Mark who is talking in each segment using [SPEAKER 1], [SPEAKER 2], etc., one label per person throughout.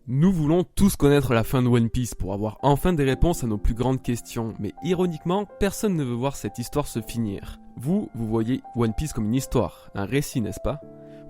[SPEAKER 1] Nous voulons tous connaître la fin de One Piece pour avoir enfin des réponses à nos plus grandes questions, mais ironiquement, personne ne veut voir cette histoire se finir. Vous voyez One Piece comme une histoire, un récit, n'est-ce pas ?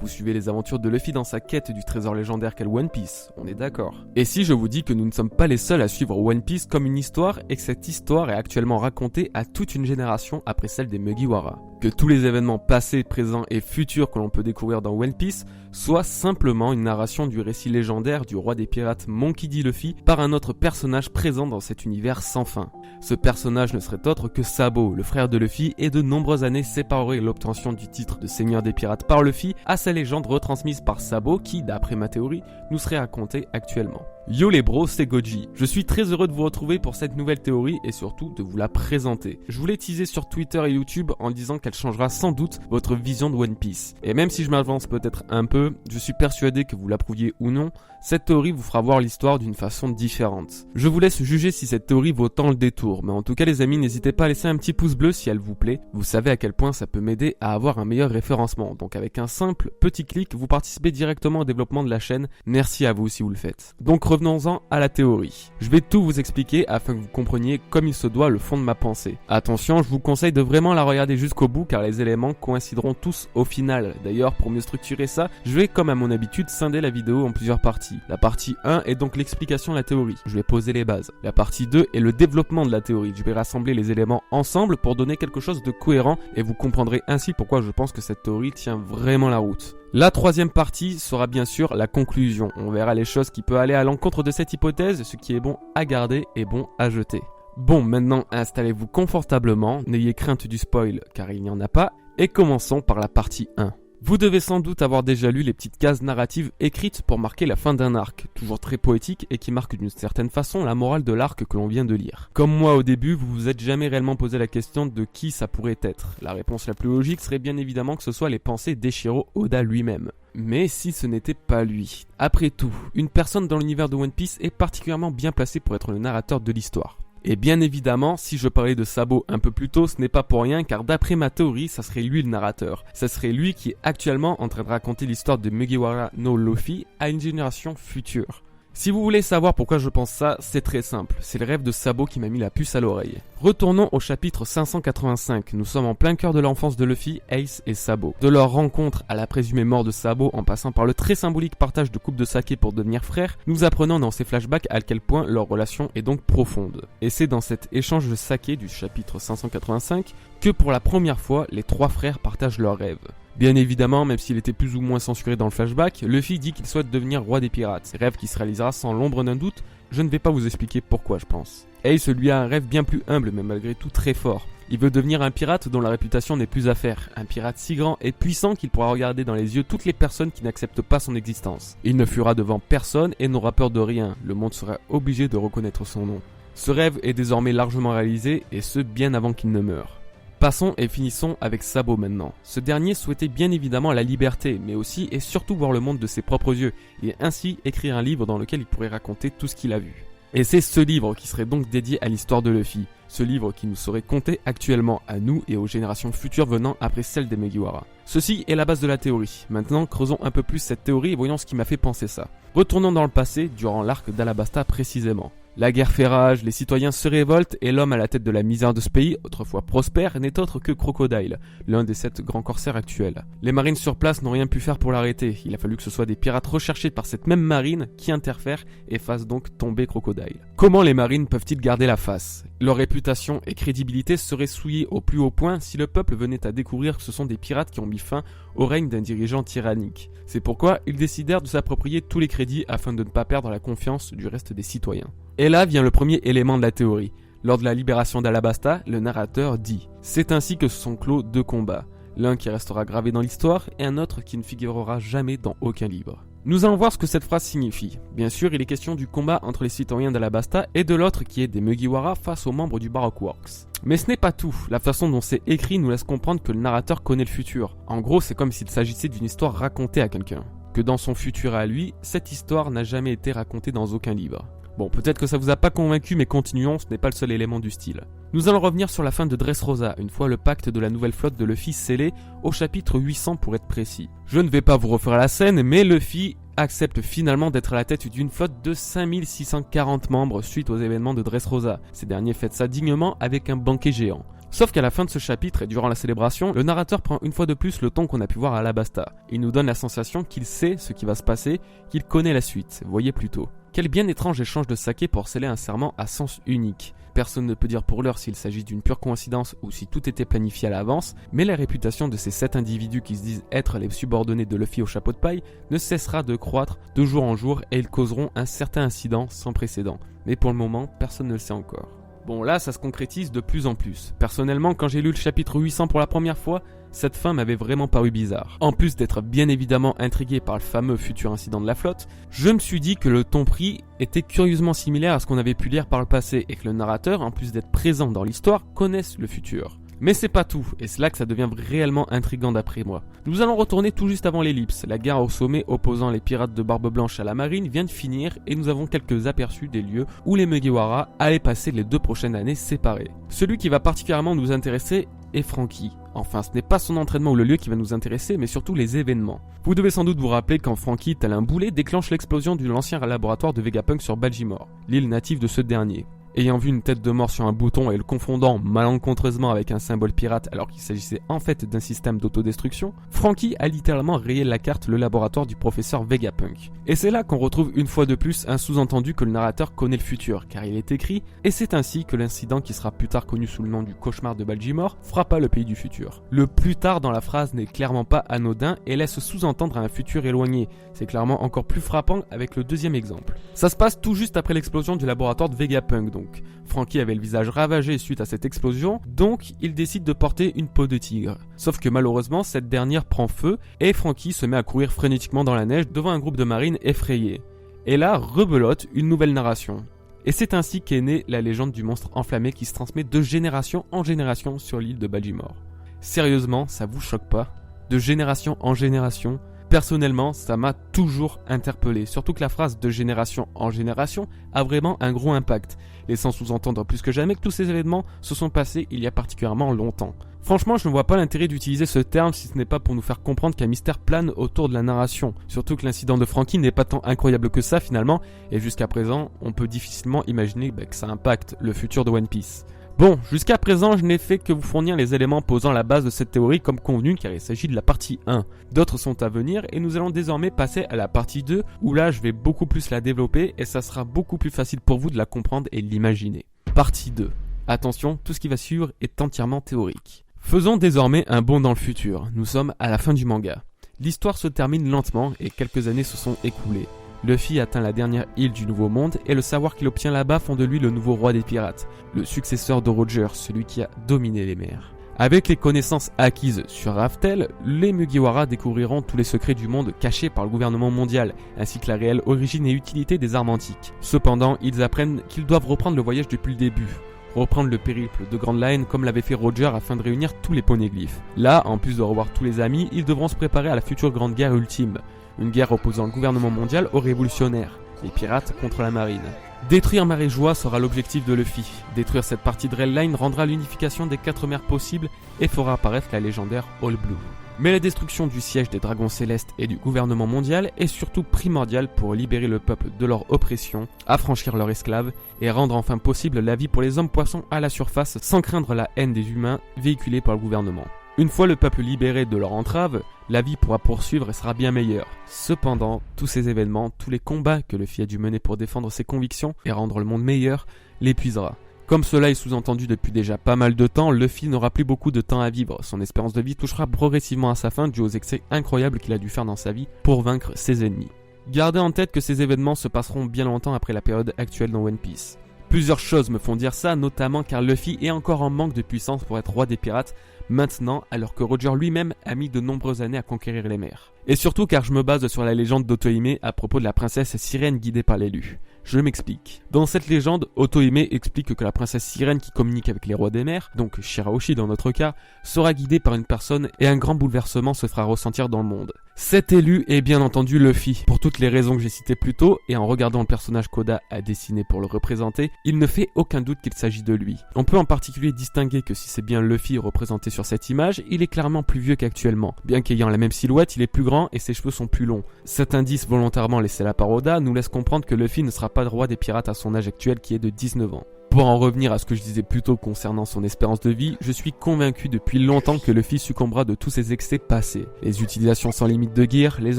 [SPEAKER 1] Vous suivez les aventures de Luffy dans sa quête du trésor légendaire qu'est le One Piece, on est d'accord. Et si je vous dis que nous ne sommes pas les seuls à suivre One Piece comme une histoire et que cette histoire est actuellement racontée à toute une génération après celle des Mugiwara, que tous les événements passés, présents et futurs que l'on peut découvrir dans One Piece soient simplement une narration du récit légendaire du roi des pirates Monkey D. Luffy par un autre personnage présent dans cet univers sans fin. Ce personnage ne serait autre que Sabo, le frère de Luffy, et de nombreuses années sépareraient l'obtention du titre de seigneur des pirates par Luffy à sa légende retransmise par Sabo qui, d'après ma théorie, nous serait racontée actuellement. Yo les bros, c'est Goji. Je suis très heureux de vous retrouver pour cette nouvelle théorie et surtout de vous la présenter. Je vous l'ai teasé sur Twitter et YouTube en disant qu'elle changera sans doute votre vision de One Piece. Et même si je m'avance peut-être un peu, je suis persuadé que vous l'approuviez ou non, cette théorie vous fera voir l'histoire d'une façon différente. Je vous laisse juger si cette théorie vaut tant le détour, mais en tout cas les amis, n'hésitez pas à laisser un petit pouce bleu si elle vous plaît. Vous savez à quel point ça peut m'aider à avoir un meilleur référencement. Donc avec un simple petit clic, vous participez directement au développement de la chaîne. Merci à vous si vous le faites. Donc revenons-en à la théorie. Je vais tout vous expliquer afin que vous compreniez comme il se doit le fond de ma pensée. Attention, je vous conseille de vraiment la regarder jusqu'au bout car les éléments coïncideront tous au final. D'ailleurs, pour mieux structurer ça, je vais comme à mon habitude scinder la vidéo en plusieurs parties. La partie 1 est donc l'explication de la théorie. Je vais poser les bases. La partie 2 est le développement de la théorie. Je vais rassembler les éléments ensemble pour donner quelque chose de cohérent et vous comprendrez ainsi pourquoi je pense que cette théorie tient vraiment la route. La troisième partie sera bien sûr la conclusion. On verra les choses qui peuvent aller à l'encontre de cette hypothèse, ce qui est bon à garder et bon à jeter. Bon, maintenant installez-vous confortablement, n'ayez crainte du spoil car il n'y en a pas, et commençons par la partie 1. Vous devez sans doute avoir déjà lu les petites cases narratives écrites pour marquer la fin d'un arc, toujours très poétique et qui marque d'une certaine façon la morale de l'arc que l'on vient de lire. Comme moi au début, vous vous êtes jamais réellement posé la question de qui ça pourrait être. La réponse la plus logique serait bien évidemment que ce soit les pensées d'Eiichiro Oda lui-même. Mais si ce n'était pas lui. Après tout, une personne dans l'univers de One Piece est particulièrement bien placée pour être le narrateur de l'histoire. Et bien évidemment, si je parlais de Sabo un peu plus tôt, ce n'est pas pour rien car d'après ma théorie, ça serait lui le narrateur. Ça serait lui qui est actuellement en train de raconter l'histoire de Mugiwara no Luffy à une génération future. Si vous voulez savoir pourquoi je pense ça, c'est très simple. C'est le rêve de Sabo qui m'a mis la puce à l'oreille. Retournons au chapitre 585. Nous sommes en plein cœur de l'enfance de Luffy, Ace et Sabo. De leur rencontre à la présumée mort de Sabo en passant par le très symbolique partage de coupes de saké pour devenir frères, nous apprenons dans ces flashbacks à quel point leur relation est donc profonde. Et c'est dans cet échange de saké du chapitre 585 que pour la première fois, les trois frères partagent leurs rêves. Bien évidemment, même s'il était plus ou moins censuré dans le flashback, Luffy dit qu'il souhaite devenir roi des pirates, rêve qui se réalisera sans l'ombre d'un doute. Je ne vais pas vous expliquer pourquoi je pense. Ace lui a un rêve bien plus humble mais malgré tout très fort. Il veut devenir un pirate dont la réputation n'est plus à faire, un pirate si grand et puissant qu'il pourra regarder dans les yeux toutes les personnes qui n'acceptent pas son existence. Il ne fuira devant personne et n'aura peur de rien, le monde sera obligé de reconnaître son nom. Ce rêve est désormais largement réalisé et ce bien avant qu'il ne meure. Passons et finissons avec Sabo maintenant. Ce dernier souhaitait bien évidemment la liberté, mais aussi et surtout voir le monde de ses propres yeux, et ainsi écrire un livre dans lequel il pourrait raconter tout ce qu'il a vu. Et c'est ce livre qui serait donc dédié à l'histoire de Luffy, ce livre qui nous serait conté actuellement à nous et aux générations futures venant après celles des Mugiwara. Ceci est la base de la théorie. Maintenant, creusons un peu plus cette théorie et voyons ce qui m'a fait penser ça. Retournons dans le passé, durant l'arc d'Alabasta précisément. La guerre fait rage, les citoyens se révoltent et l'homme à la tête de la misère de ce pays, autrefois prospère, n'est autre que Crocodile, l'un des 7 grands corsaires actuels. Les marines sur place n'ont rien pu faire pour l'arrêter, il a fallu que ce soit des pirates recherchés par cette même marine qui interfèrent et fassent donc tomber Crocodile. Comment les marines peuvent-ils garder la face ? Leur réputation et crédibilité seraient souillées au plus haut point si le peuple venait à découvrir que ce sont des pirates qui ont mis fin au règne d'un dirigeant tyrannique. C'est pourquoi ils décidèrent de s'approprier tous les crédits afin de ne pas perdre la confiance du reste des citoyens. Et là vient le premier élément de la théorie. Lors de la libération d'Alabasta, le narrateur dit « C'est ainsi que se sont clos 2 combats, l'un qui restera gravé dans l'histoire et un autre qui ne figurera jamais dans aucun livre. » Nous allons voir ce que cette phrase signifie. Bien sûr, il est question du combat entre les citoyens d'Alabasta et de l'autre qui est des Mugiwara face aux membres du Baroque Works. Mais ce n'est pas tout. La façon dont c'est écrit nous laisse comprendre que le narrateur connaît le futur. En gros, c'est comme s'il s'agissait d'une histoire racontée à quelqu'un. Que dans son futur à lui, cette histoire n'a jamais été racontée dans aucun livre. Bon, peut-être que ça vous a pas convaincu, mais continuons, ce n'est pas le seul élément du style. Nous allons revenir sur la fin de Dressrosa, une fois le pacte de la nouvelle flotte de Luffy scellé, au chapitre 800 pour être précis. Je ne vais pas vous refaire la scène, mais Luffy accepte finalement d'être à la tête d'une flotte de 5640 membres suite aux événements de Dressrosa. Ces derniers fêtent ça dignement avec un banquet géant. Sauf qu'à la fin de ce chapitre et durant la célébration, le narrateur prend une fois de plus le ton qu'on a pu voir à Alabasta. Il nous donne la sensation qu'il sait ce qui va se passer, qu'il connaît la suite, voyez plutôt. Quel bien étrange échange de saké pour sceller un serment à sens unique. Personne ne peut dire pour l'heure s'il s'agit d'une pure coïncidence ou si tout était planifié à l'avance, mais la réputation de ces 7 individus qui se disent être les subordonnés de Luffy au chapeau de paille ne cessera de croître de jour en jour et ils causeront un certain incident sans précédent. Mais pour le moment, personne ne le sait encore. Bon là, ça se concrétise de plus en plus. Personnellement, quand j'ai lu le chapitre 800 pour la première fois, cette fin m'avait vraiment paru bizarre. En plus d'être bien évidemment intrigué par le fameux futur incident de la flotte, je me suis dit que le ton pris était curieusement similaire à ce qu'on avait pu lire par le passé et que le narrateur, en plus d'être présent dans l'histoire, connaisse le futur. Mais c'est pas tout, et c'est là que ça devient réellement intriguant d'après moi. Nous allons retourner tout juste avant l'ellipse. La guerre au sommet opposant les pirates de Barbe Blanche à la marine vient de finir et nous avons quelques aperçus des lieux où les Mugiwara allaient passer les 2 prochaines années séparées. Celui qui va particulièrement nous intéresser est Franky. Enfin, ce n'est pas son entraînement ou le lieu qui va nous intéresser, mais surtout les événements. Vous devez sans doute vous rappeler quand Franky, tel un boulet, déclenche l'explosion de l'ancien laboratoire de Vegapunk sur Baltimore, l'île native de ce dernier. Ayant vu une tête de mort sur un bouton et le confondant malencontreusement avec un symbole pirate alors qu'il s'agissait en fait d'un système d'autodestruction, Franky a littéralement rayé la carte le laboratoire du professeur Vegapunk. Et c'est là qu'on retrouve une fois de plus un sous-entendu que le narrateur connaît le futur, car il est écrit, et c'est ainsi que l'incident qui sera plus tard connu sous le nom du cauchemar de Baltimore frappa le pays du futur. Le plus tard dans la phrase n'est clairement pas anodin et laisse sous-entendre un futur éloigné. C'est clairement encore plus frappant avec le deuxième exemple. Ça se passe tout juste après l'explosion du laboratoire de Vegapunk donc. Franky avait le visage ravagé suite à cette explosion, donc il décide de porter une peau de tigre. Sauf que malheureusement, cette dernière prend feu et Franky se met à courir frénétiquement dans la neige devant un groupe de marines effrayés. Et là, rebelote une nouvelle narration. Et c'est ainsi qu'est née la légende du monstre enflammé qui se transmet de génération en génération sur l'île de Baltimore. Sérieusement, ça vous choque pas? De génération en génération? Personnellement, ça m'a toujours interpellé, surtout que la phrase de génération en génération a vraiment un gros impact, laissant sous-entendre plus que jamais que tous ces événements se sont passés il y a particulièrement longtemps. Franchement, je ne vois pas l'intérêt d'utiliser ce terme si ce n'est pas pour nous faire comprendre qu'un mystère plane autour de la narration, surtout que l'incident de Franky n'est pas tant incroyable que ça finalement, et jusqu'à présent, on peut difficilement imaginer que ça impacte le futur de One Piece. Bon, jusqu'à présent, je n'ai fait que vous fournir les éléments posant la base de cette théorie comme convenu car il s'agit de la partie 1. D'autres sont à venir et nous allons désormais passer à la partie 2 où là je vais beaucoup plus la développer et ça sera beaucoup plus facile pour vous de la comprendre et de l'imaginer. Partie 2. Attention, tout ce qui va suivre est entièrement théorique. Faisons désormais un bond dans le futur. Nous sommes à la fin du manga. L'histoire se termine lentement et quelques années se sont écoulées. Luffy atteint la dernière île du Nouveau Monde et le savoir qu'il obtient là-bas font de lui le nouveau roi des pirates, le successeur de Roger, celui qui a dominé les mers. Avec les connaissances acquises sur Raftel, les Mugiwara découvriront tous les secrets du monde cachés par le gouvernement mondial, ainsi que la réelle origine et utilité des armes antiques. Cependant, ils apprennent qu'ils doivent reprendre le voyage depuis le début. Reprendre le périple de Grand Line comme l'avait fait Roger afin de réunir tous les poneglyphes. Là, en plus de revoir tous les amis, ils devront se préparer à la future grande guerre ultime. Une guerre opposant le gouvernement mondial aux révolutionnaires, les pirates contre la marine. Détruire Maréjoie sera l'objectif de Luffy. Détruire cette partie de Rail Line rendra l'unification des 4 mers possibles et fera apparaître la légendaire All Blue. Mais la destruction du siège des dragons célestes et du gouvernement mondial est surtout primordiale pour libérer le peuple de leur oppression, affranchir leurs esclaves et rendre enfin possible la vie pour les hommes poissons à la surface sans craindre la haine des humains véhiculée par le gouvernement. Une fois le peuple libéré de leur entrave, la vie pourra poursuivre et sera bien meilleure. Cependant, tous ces événements, tous les combats que Luffy a dû mener pour défendre ses convictions et rendre le monde meilleur, l'épuisera. Comme cela est sous-entendu depuis déjà pas mal de temps, Luffy n'aura plus beaucoup de temps à vivre. Son espérance de vie touchera progressivement à sa fin dû aux excès incroyables qu'il a dû faire dans sa vie pour vaincre ses ennemis. Gardez en tête que ces événements se passeront bien longtemps après la période actuelle dans One Piece. Plusieurs choses me font dire ça, notamment car Luffy est encore en manque de puissance pour être roi des pirates maintenant, alors que Roger lui-même a mis de nombreuses années à conquérir les mers. Et surtout car je me base sur la légende d'Otohime à propos de la princesse sirène guidée par l'élu. Je m'explique. Dans cette légende, Otohime explique que la princesse sirène qui communique avec les rois des mers, donc Shirahoshi dans notre cas, sera guidée par une personne et un grand bouleversement se fera ressentir dans le monde. Cet élu est bien entendu Luffy. Pour toutes les raisons que j'ai citées plus tôt, et en regardant le personnage qu'Oda a dessiné pour le représenter, il ne fait aucun doute qu'il s'agit de lui. On peut en particulier distinguer que si c'est bien Luffy représenté sur cette image, il est clairement plus vieux qu'actuellement. Bien qu'ayant la même silhouette, il est plus grand et ses cheveux sont plus longs. Cet indice volontairement laissé là par Oda nous laisse comprendre que Luffy ne sera pas le roi des pirates à son âge actuel qui est de 19 ans. Pour en revenir à ce que je disais plus tôt concernant son espérance de vie, je suis convaincu depuis longtemps que Luffy succombera de tous ses excès passés. Les utilisations sans limite de gear, les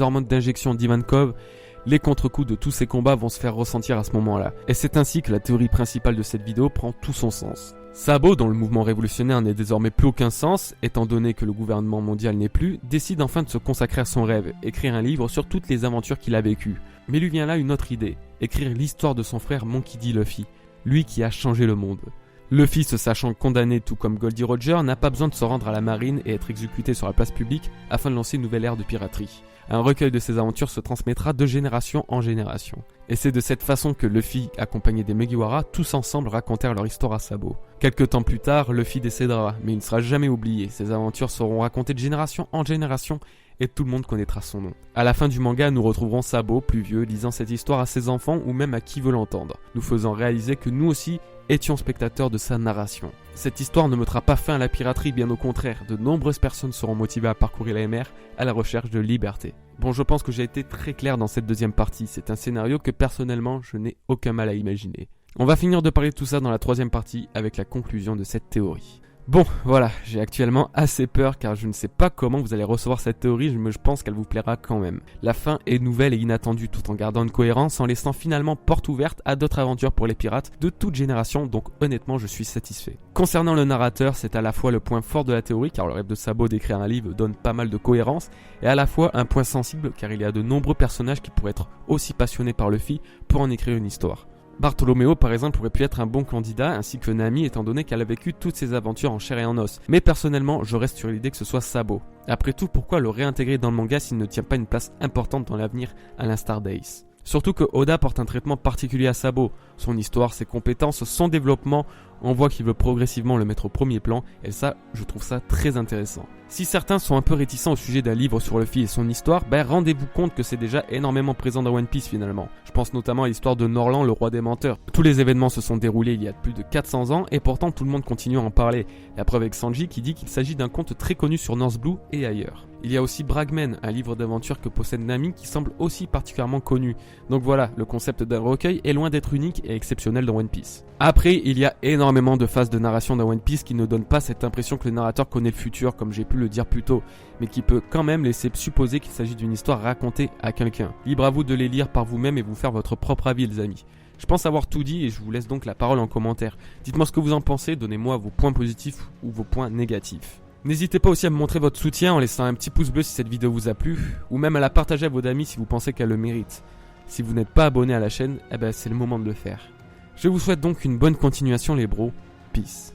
[SPEAKER 1] hormones d'injection d'Ivankov, les contre-coups de tous ces combats vont se faire ressentir à ce moment-là. Et c'est ainsi que la théorie principale de cette vidéo prend tout son sens. Sabo, dont le mouvement révolutionnaire n'est désormais plus aucun sens, étant donné que le gouvernement mondial n'est plus, décide enfin de se consacrer à son rêve, écrire un livre sur toutes les aventures qu'il a vécues. Mais lui vient là une autre idée, écrire l'histoire de son frère Monkey D. Luffy. Lui qui a changé le monde. Luffy, se sachant condamné tout comme Goldie Roger, n'a pas besoin de se rendre à la marine et être exécuté sur la place publique afin de lancer une nouvelle ère de piraterie. Un recueil de ses aventures se transmettra de génération en génération. Et c'est de cette façon que Luffy, accompagné des Mugiwara, tous ensemble racontèrent leur histoire à Sabo. Quelque temps plus tard, Luffy décédera, mais il ne sera jamais oublié. Ses aventures seront racontées de génération en génération et tout le monde connaîtra son nom. À la fin du manga, nous retrouverons Sabo, plus vieux, lisant cette histoire à ses enfants ou même à qui veut l'entendre, nous faisant réaliser que nous aussi étions spectateurs de sa narration. Cette histoire ne mettra pas fin à la piraterie, bien au contraire, de nombreuses personnes seront motivées à parcourir la mer à la recherche de liberté. Bon, je pense que j'ai été très clair dans cette deuxième partie, c'est un scénario que personnellement je n'ai aucun mal à imaginer. On va finir de parler de tout ça dans la troisième partie avec la conclusion de cette théorie. Bon, voilà, j'ai actuellement assez peur car je ne sais pas comment vous allez recevoir cette théorie, mais je pense qu'elle vous plaira quand même. La fin est nouvelle et inattendue tout en gardant une cohérence, en laissant finalement porte ouverte à d'autres aventures pour les pirates de toute génération, donc honnêtement je suis satisfait. Concernant le narrateur, c'est à la fois le point fort de la théorie car le rêve de Sabo d'écrire un livre donne pas mal de cohérence, et à la fois un point sensible car il y a de nombreux personnages qui pourraient être aussi passionnés par Luffy pour en écrire une histoire. Bartholoméo par exemple aurait pu être un bon candidat ainsi que Nami étant donné qu'elle a vécu toutes ses aventures en chair et en os. Mais personnellement je reste sur l'idée que ce soit Sabo. Après tout, pourquoi le réintégrer dans le manga s'il ne tient pas une place importante dans l'avenir à l'instar d'Ace? Surtout que Oda porte un traitement particulier à Sabo. Son histoire, ses compétences, son développement, on voit qu'il veut progressivement le mettre au premier plan et ça, je trouve ça très intéressant. Si certains sont un peu réticents au sujet d'un livre sur Luffy et son histoire, rendez-vous compte que c'est déjà énormément présent dans One Piece finalement. Je pense notamment à l'histoire de Norland, le roi des menteurs. Tous les événements se sont déroulés il y a plus de 400 ans et pourtant tout le monde continue à en parler. La preuve avec Sanji qui dit qu'il s'agit d'un conte très connu sur North Blue et ailleurs. Il y a aussi Bragman, un livre d'aventure que possède Nami qui semble aussi particulièrement connu. Donc voilà, le concept d'un recueil est loin d'être unique et exceptionnel dans One Piece. Après, il y a énormément de phases de narration dans One Piece qui ne donnent pas cette impression que le narrateur connaît le futur, comme j'ai pu le dire plus tôt, mais qui peut quand même laisser supposer qu'il s'agit d'une histoire racontée à quelqu'un. Libre à vous de les lire par vous-même et vous faire votre propre avis, les amis. Je pense avoir tout dit et je vous laisse donc la parole en commentaire. Dites-moi ce que vous en pensez, donnez-moi vos points positifs ou vos points négatifs. N'hésitez pas aussi à me montrer votre soutien en laissant un petit pouce bleu si cette vidéo vous a plu, ou même à la partager à vos amis si vous pensez qu'elle le mérite. Si vous n'êtes pas abonné à la chaîne, c'est le moment de le faire. Je vous souhaite donc une bonne continuation les bros, peace.